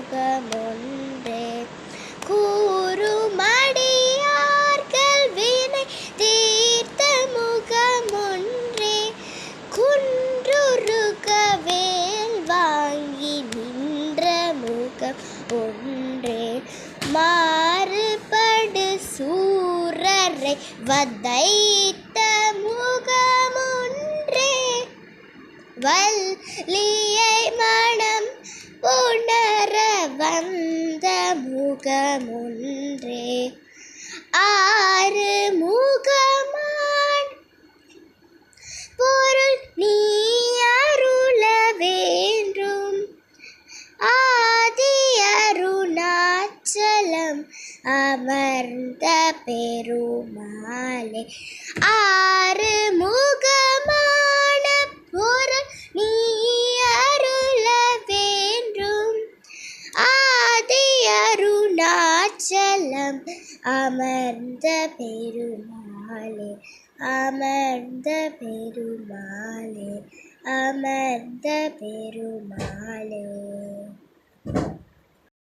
முகமொன்றே கூறுமடியார்கள் வினை தீர்த்த முகமொன்றே குன்றுருக வேல் வாங்கி நின்ற முகம் ஒன்றே மாறுபடு சூரரை வதைத்த முகமொன்றே வள்ளியை மனம் உணர வந்த முகமொன்றே ஆறு முகமான் பொருள் நீ அருள வேண்டும் ஆதி அருணாச்சலம் அமர்ந்த பெருமாளே ஆறு முகமான பொருள் நீ அருள வேண்டும் ஆதி அருணாச்சலம் அமர்ந்த பெருமாளே அமர்ந்த பெருமாளே அமர்ந்த பெருமாளே.